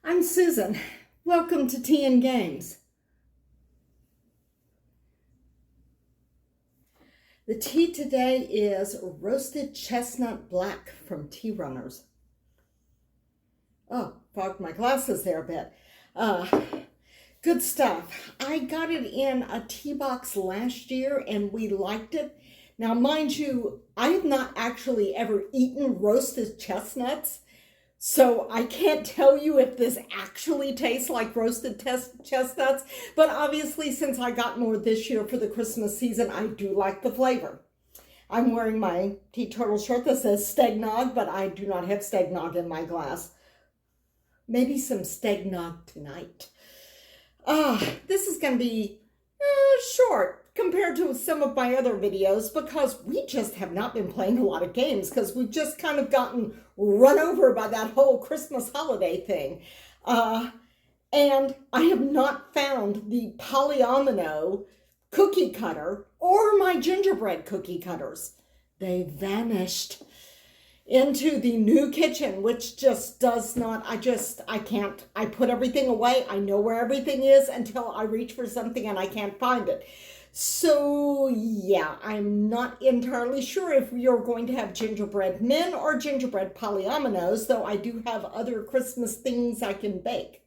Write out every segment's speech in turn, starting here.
I'm Susan. Welcome to Tea and Games. The tea today is roasted chestnut black from Tea Runners. Oh, fogged my glasses there a bit. Good stuff. I got it in a tea box last year and we liked it. Now, mind you, I have not actually ever eaten roasted chestnuts. So I can't tell you if this actually tastes like roasted chestnuts, but obviously since I got more this year for the Christmas season, I do like the flavor. I'm wearing my tea turtle shirt that says Stegnog, but I do not have Stegnog in my glass. Maybe some Stegnog tonight. This is going to be short compared to some of my other videos because we just have not been playing a lot of games because we've just kind of gotten run over by that whole Christmas holiday thing. And I have not found the polyomino cookie cutter or my gingerbread cookie cutters. They vanished into the new kitchen, which just does not, I can't, I put everything away. I know where everything is until I reach for something and I can't find it. So yeah, I'm not entirely sure if you're going to have gingerbread men or gingerbread polyominoes, though I do have other Christmas things I can bake.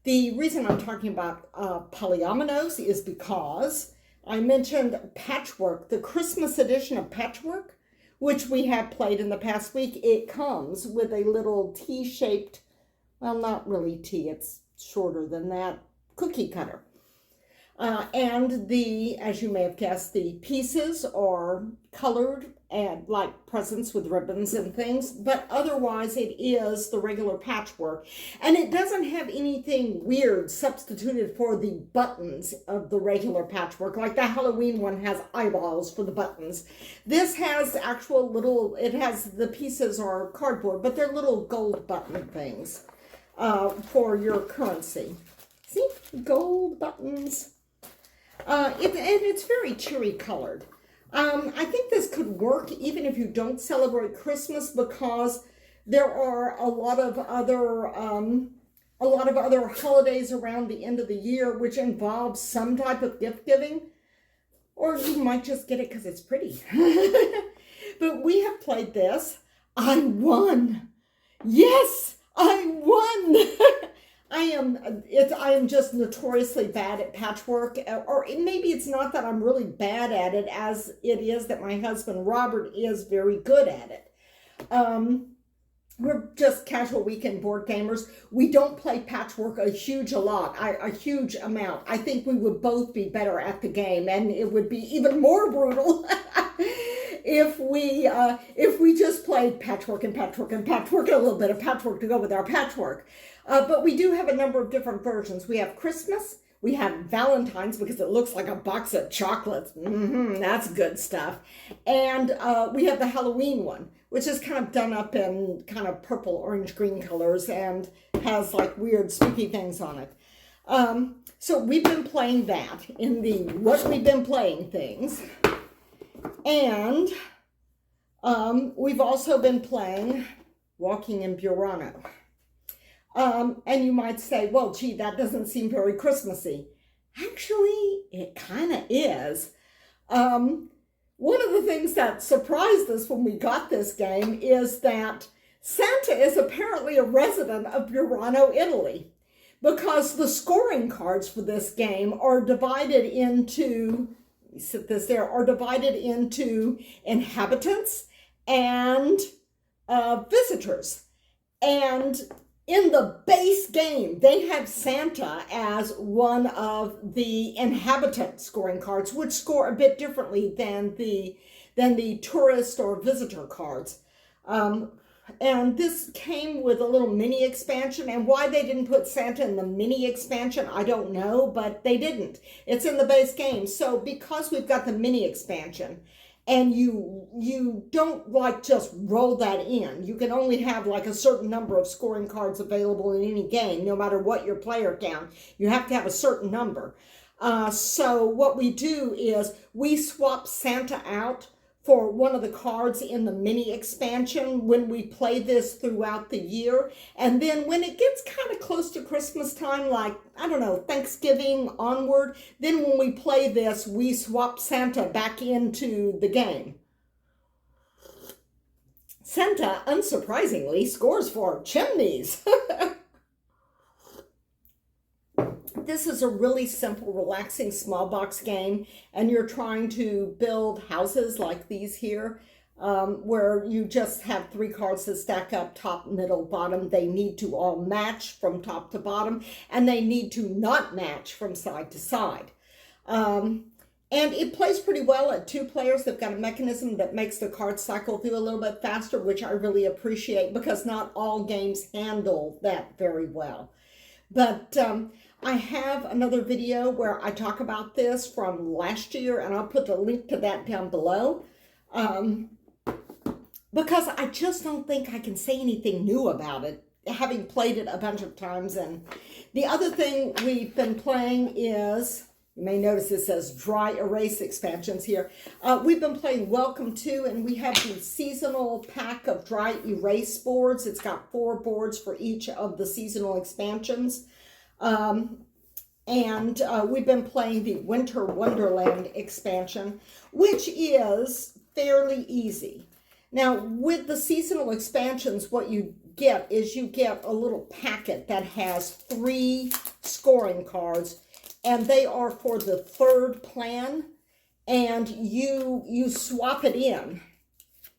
The reason I'm talking about polyominoes is because I mentioned Patchwork, the Christmas edition of Patchwork, which we have played in the past week. It comes with a little T-shaped, well, not really T, it's shorter than that, cookie cutter. And as you may have guessed, the pieces are colored and like presents with ribbons and things, but otherwise it is the regular patchwork. And it doesn't have anything weird substituted for the buttons of the regular patchwork, like the Halloween one has eyeballs for the buttons. This has actual little, the pieces are cardboard, but they're little gold button things for your currency. See, gold buttons. And it's very cheery colored. I think this could work even if you don't celebrate Christmas because there are a lot of other holidays around the end of the year which involve some type of gift giving, or you might just get it because it's pretty. But we have played this. I won. Yes, I won. I am just notoriously bad at patchwork, or maybe it's not that I'm really bad at it as it is that my husband Robert is very good at it. We're just casual weekend board gamers. We don't play patchwork a huge amount. I think we would both be better at the game, and it would be even more brutal if we just played patchwork and patchwork and patchwork and a little bit of patchwork to go with our patchwork. But we do have a number of different versions. We have Christmas, we have Valentine's because it looks like a box of chocolates. That's good stuff. And we have the Halloween one, which is kind of done up in kind of purple, orange, green colors and has like weird spooky things on it. So we've been playing that in the What We've Been Playing things. And we've also been playing Walking in Burano. And you might say, well, gee, that doesn't seem very Christmassy. Actually, it kind of is. One of the things that surprised us when we got this game is that Santa is apparently a resident of Burano, Italy, because the scoring cards for this game are divided into, inhabitants and visitors. And in the base game, they have Santa as one of the inhabitant scoring cards, which score a bit differently than the tourist or visitor cards. And this came with a little mini expansion, and why they didn't put Santa in the mini expansion, I don't know, but they didn't. It's in the base game. So because we've got the mini expansion, and you don't like just roll that in. You can only have like a certain number of scoring cards available in any game, no matter what your player count. You have to have a certain number. So what we do is we swap Santa out for one of the cards in the mini expansion when we play this throughout the year. And then when it gets kind of close to Christmas time, like, I don't know, Thanksgiving onward, then when we play this, we swap Santa back into the game. Santa, unsurprisingly, scores for chimneys. This is a really simple, relaxing small box game, and you're trying to build houses like these here, where you just have 3 cards that stack up top, middle, bottom. They need to all match from top to bottom, and they need to not match from side to side. And it plays pretty well at 2 players. They've got a mechanism that makes the card cycle through a little bit faster, which I really appreciate because not all games handle that very well. But I have another video where I talk about this from last year, and I'll put the link to that down below. Because I just don't think I can say anything new about it, having played it a bunch of times. And the other thing we've been playing is, you may notice it says dry erase expansions here. We've been playing Welcome To, and we have the seasonal pack of dry erase boards. It's got 4 boards for each of the seasonal expansions. We've been playing the Winter Wonderland expansion, which is fairly easy. Now, with the seasonal expansions, what you get is you get a little packet that has 3 scoring cards, and they are for the 3rd plan, and you swap it in.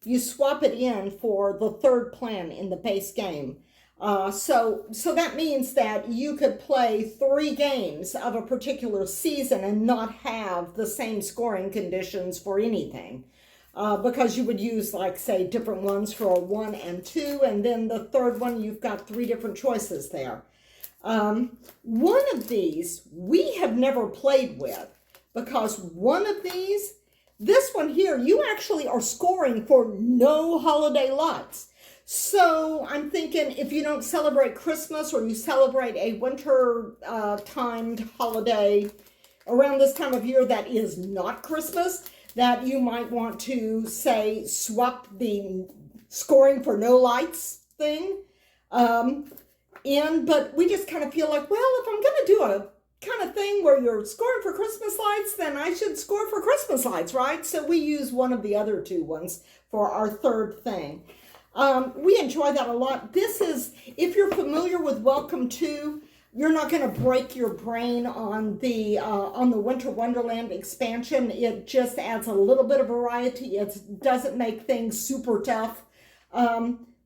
You swap it in for the 3rd plan in the base game. So that means that you could play 3 games of a particular season and not have the same scoring conditions for anything. Because you would use, like, say, different ones for 1 and 2, and then the 3rd one, you've got 3 different choices there. One of these we have never played with, because one of these, this one here, you actually are scoring for no holiday lights. So I'm thinking if you don't celebrate Christmas or you celebrate a winter timed holiday around this time of year that is not Christmas, that you might want to, say, swap the scoring for no lights thing in. But we just kind of feel like, well, if I'm going to do a kind of thing where you're scoring for Christmas lights, then I should score for Christmas lights, right? So we use one of the other 2 ones for our 3rd thing. We enjoy that a lot. This is, if you're familiar with Welcome To, you're not going to break your brain on the Winter Wonderland expansion. It just adds a little bit of variety. It doesn't make things super tough.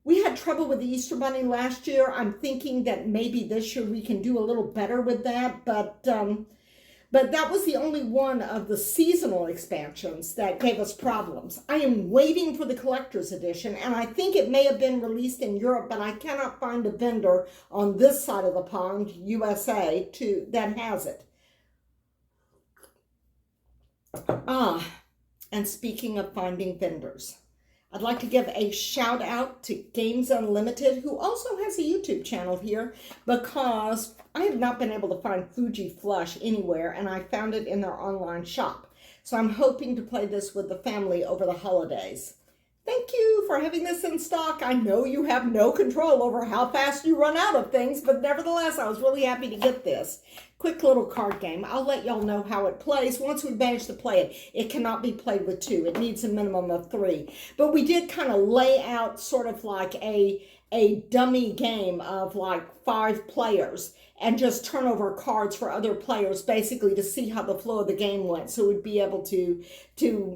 We had trouble with the Easter Bunny last year. I'm thinking that maybe this year we can do a little better with that, but that was the only one of the seasonal expansions that gave us problems. I am waiting for the collector's edition, and I think it may have been released in Europe, but I cannot find a vendor on this side of the pond, USA, that has it. And speaking of finding vendors, I'd like to give a shout out to Games Unlimited, who also has a YouTube channel here, because I have not been able to find Fuji Flush anywhere, and I found it in their online shop. So I'm hoping to play this with the family over the holidays. Thank you for having this in stock. I know you have no control over how fast you run out of things, but nevertheless, I was really happy to get this. Quick little card game. I'll let y'all know how it plays once we manage to play it. It cannot be played with 2. It needs a minimum of 3. But we did kind of lay out sort of like a dummy game of like 5 players and just turn over cards for other players, basically to see how the flow of the game went, so we'd be able to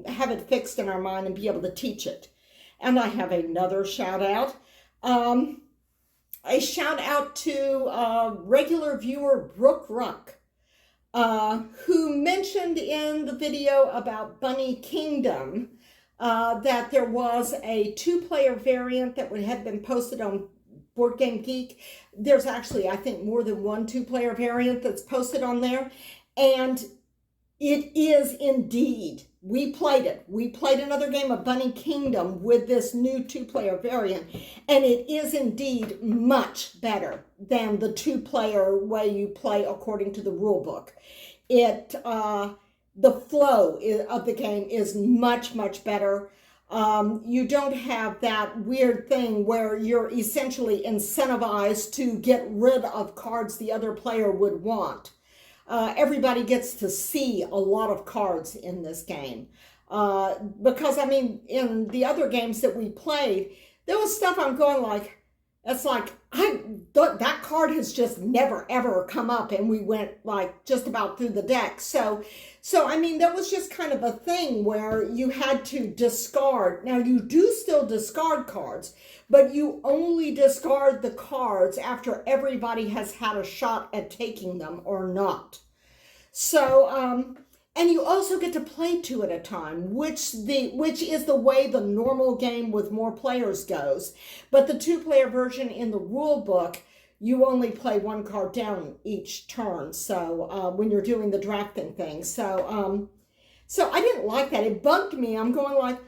have it fixed in our mind and be able to teach it. And I have another shout out. A shout out to regular viewer Brooke Ruck, who mentioned in the video about Bunny Kingdom that there was a 2-player variant that would have been posted on Board Game Geek. There's actually, I think, more than one 2-player variant that's posted on there. And it is indeed, we played it. We played another game of Bunny Kingdom with this new 2-player variant. And it is indeed much better than the 2-player way you play according to the rule book. The flow of the game is much, much better. You don't have that weird thing where you're essentially incentivized to get rid of cards the other player would want. Everybody gets to see a lot of cards in this game. Because, I mean, in the other games that we played, there was stuff I'm going like, it's like, that card has just never, ever come up, and we went, like, just about through the deck. So, I mean, that was just kind of a thing where you had to discard. Now, you do still discard cards, but you only discard the cards after everybody has had a shot at taking them or not. So, and you also get to play two at a time, which is the way the normal game with more players goes. But the two-player version in the rule book, you only play one card down each turn. So when you're doing the drafting thing, so I didn't like that. It bugged me. I'm going like,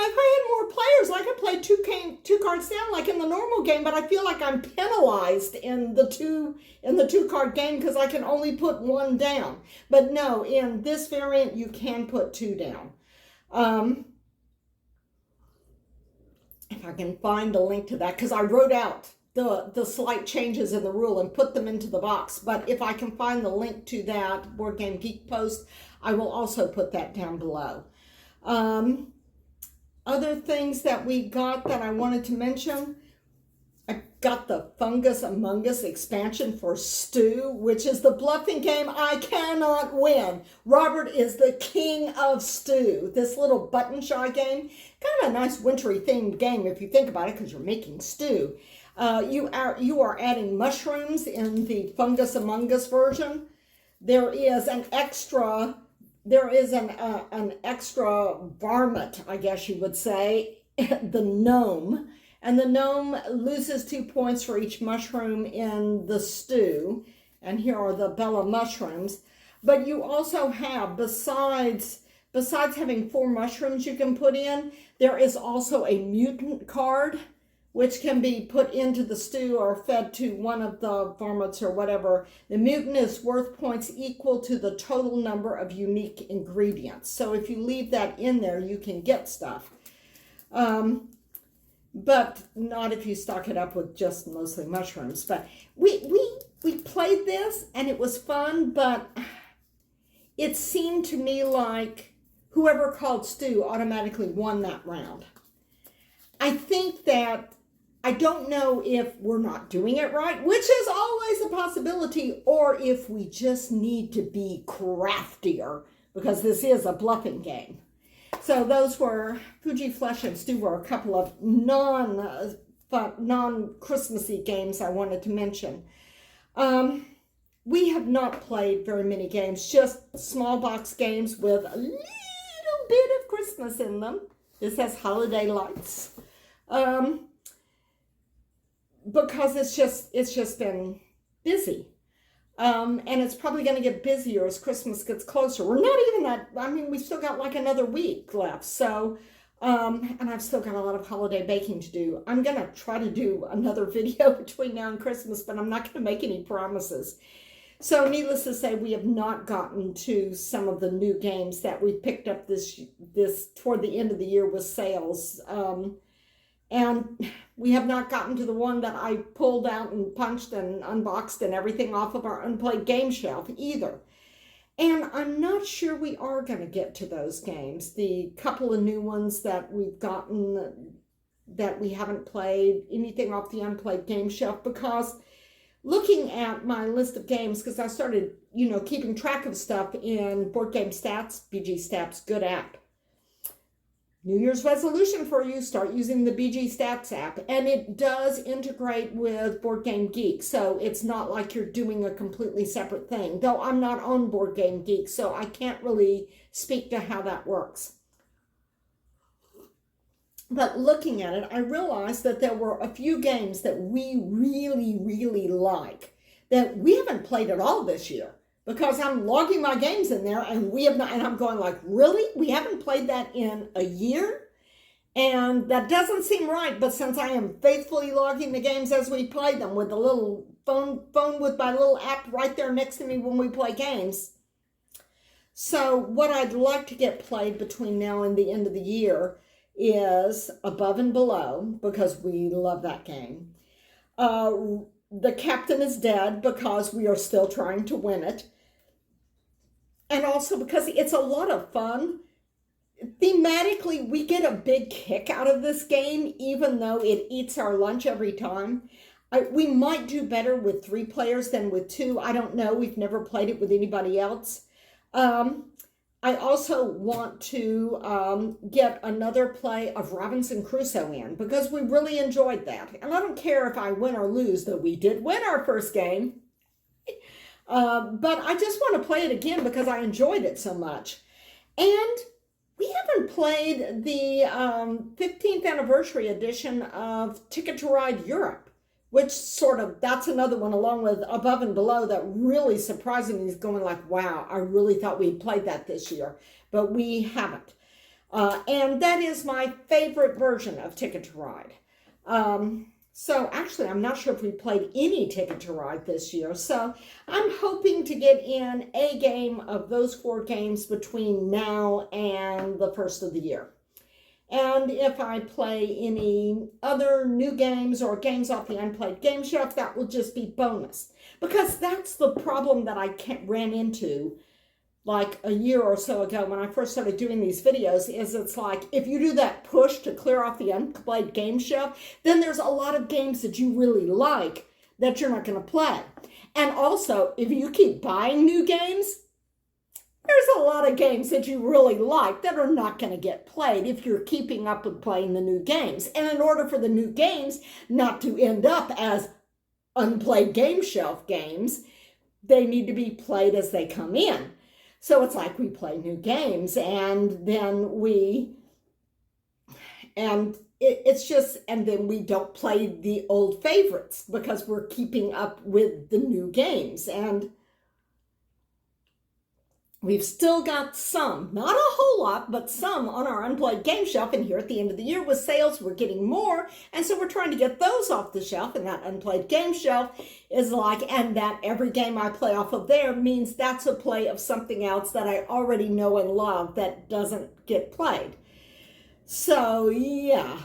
if I had more players, I could play two cards down like in the normal game, but I feel like I'm penalized in the two card game because I can only put one down. But no, in this variant you can put two down. If I can find the link to that, because I wrote out the slight changes in the rule and put them into the box. But if I can find the link to that Board Game Geek post, I will also put that down below. Other things that we got that I wanted to mention, I got the Fungus Among Us expansion for Stew, which is the bluffing game I cannot win. Robert is the king of Stew. This little button shy game, kind of a nice wintry themed game if you think about it, because you're making stew. You are adding mushrooms in the Fungus Among Us version. There is an extra varmint, I guess you would say, the gnome. And the gnome loses 2 points for each mushroom in the stew. And here are the Bella mushrooms. But you also have, besides having 4 mushrooms you can put in, there is also a mutant card, which can be put into the stew or fed to one of the varmints or whatever. The mutant is worth points equal to the total number of unique ingredients. So if you leave that in there, you can get stuff. But not if you stock it up with just mostly mushrooms. But we played this and it was fun, but it seemed to me like whoever called stew automatically won that round. I think that, I don't know if we're not doing it right, which is always a possibility, or if we just need to be craftier, because this is a bluffing game. So those were, Fuji Flush and Stew were a couple of non-Christmassy games I wanted to mention. We have not played very many games, just small box games with a little bit of Christmas in them. This has holiday lights. Because it's just been busy. And it's probably going to get busier as Christmas gets closer. We're not even that, I mean, we've still got like another week left. So, and I've still got a lot of holiday baking to do. I'm going to try to do another video between now and Christmas, but I'm not going to make any promises. So needless to say, we have not gotten to some of the new games that we picked up this toward the end of the year with sales. And we have not gotten to the one that I pulled out and punched and unboxed and everything off of our unplayed game shelf either. And I'm not sure we are going to get to those games. The couple of new ones that we've gotten that we haven't played, anything off the unplayed game shelf, because looking at my list of games, because I started, keeping track of stuff in Board Game Stats, BG Stats, good app. New Year's resolution for you, start using the BG Stats app. And it does integrate with Board Game Geek, so it's not like you're doing a completely separate thing. Though I'm not on Board Game Geek, so I can't really speak to how that works. But looking at it, I realized that there were a few games that we really, really like that we haven't played at all this year. Because I'm logging my games in there and we have not, and I'm going like, really? We haven't played that in a year? And that doesn't seem right, but since I am faithfully logging the games as we play them with the little phone with my little app right there next to me when we play games. So what I'd like to get played between now and the end of the year is Above and Below, because we love that game. The Captain is Dead, because we are still trying to win it. And also because it's a lot of fun. Thematically, we get a big kick out of this game, even though it eats our lunch every time. We might do better with 3 players than with 2. I don't know. We've never played it with anybody else. I also want to get another play of Robinson Crusoe in, because we really enjoyed that. And I don't care if I win or lose, though we did win our first game. But I just want to play it again because I enjoyed it so much. And we haven't played the 15th anniversary edition of Ticket to Ride Europe, which that's another one along with Above and Below that really surprisingly is going like, wow, I really thought we'd played that this year, but we haven't. And that is my favorite version of Ticket to Ride. So actually, I'm not sure if we played any Ticket to Ride this year. So I'm hoping to get in a game of those 4 games between now and the first of the year. And if I play any other new games or games off the Unplayed Game Shelf, that will just be bonus. Because that's the problem that I ran into like a year or so ago when I first started doing these videos, is it's like, if you do that push to clear off the Unplayed Game Shelf, then there's a lot of games that you really like that you're not going to play. And also, if you keep buying new games, there's a lot of games that you really like that are not going to get played if you're keeping up with playing the new games. And in order for the new games not to end up as Unplayed Game Shelf games, they need to be played as they come in. So it's like we play new games and then and then we don't play the old favorites because we're keeping up with the new games. And we've still got some, not a whole lot, but some on our Unplayed Game Shelf. And here at the end of the year with sales, we're getting more. And so we're trying to get those off the shelf. And that Unplayed Game Shelf is like, and that every game I play off of there means that's a play of something else that I already know and love that doesn't get played. So yeah,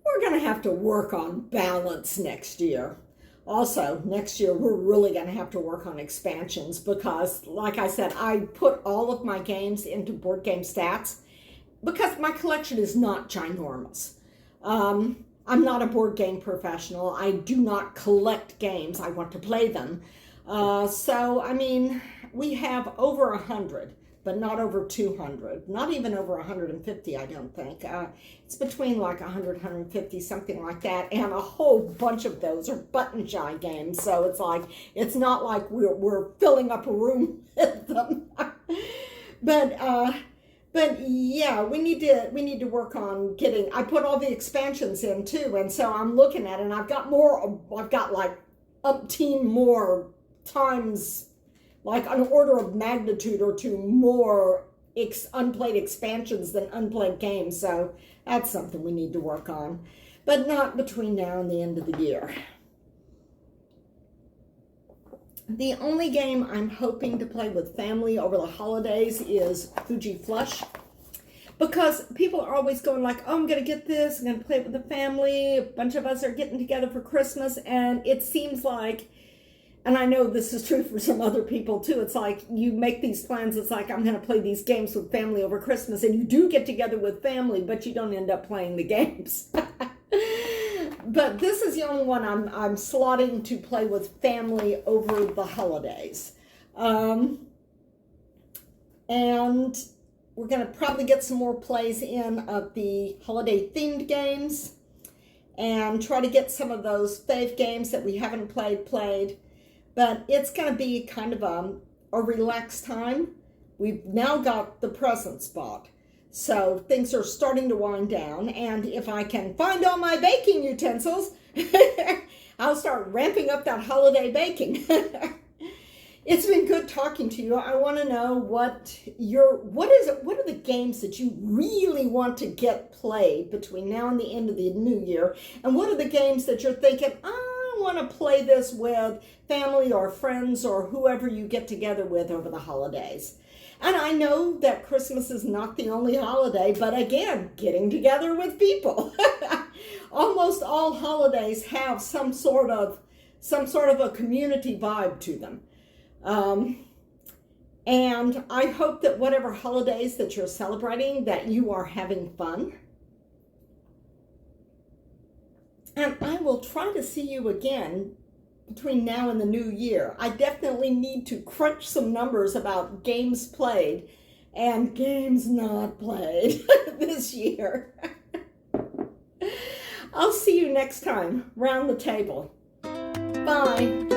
we're going to have to work on balance next year. Also, next year, we're really going to have to work on expansions because, like I said, I put all of my games into Board Game Stats because my collection is not ginormous. I'm not a board game professional. I do not collect games. I want to play them. So, I mean, we have over 100, but not over 200. Not even over 150, I don't think. It's between like 100, 150, something like that. And a whole bunch of those are button shy games. So it's like, it's not like we're filling up a room with them. But yeah, we need to work on getting, I put all the expansions in too. And so I'm looking at it and I've got like umpteen more times, like an order of magnitude or 2 more unplayed expansions than unplayed games. So that's something we need to work on, but not between now and the end of the year. The only game I'm hoping to play with family over the holidays is Fuji Flush, because people are always going like, oh, I'm going to get this, I'm going to play it with the family. A bunch of us are getting together for Christmas, and it seems like, and I know this is true for some other people too, it's like you make these plans, it's like I'm going to play these games with family over Christmas, and you do get together with family, but you don't end up playing the games. But this is the only one I'm slotting to play with family over the holidays. And we're going to probably get some more plays in of the holiday themed games and try to get some of those fave games that we haven't played. But it's going to be kind of a relaxed time. We've now got the presents bought. So things are starting to wind down. And if I can find all my baking utensils, I'll start ramping up that holiday baking. It's been good talking to you. I want to know what are the games that you really want to get played between now and the end of the new year? And what are the games that you're thinking, I want to play this with family or friends or whoever you get together with over the holidays? And I know that Christmas is not the only holiday, but again, getting together with people. Almost all holidays have some sort of a community vibe to them. And I hope that whatever holidays that you're celebrating, that you are having fun. And I will try to see you again between now and the new year. I definitely need to crunch some numbers about games played and games not played this year. I'll see you next time, round the table. Bye.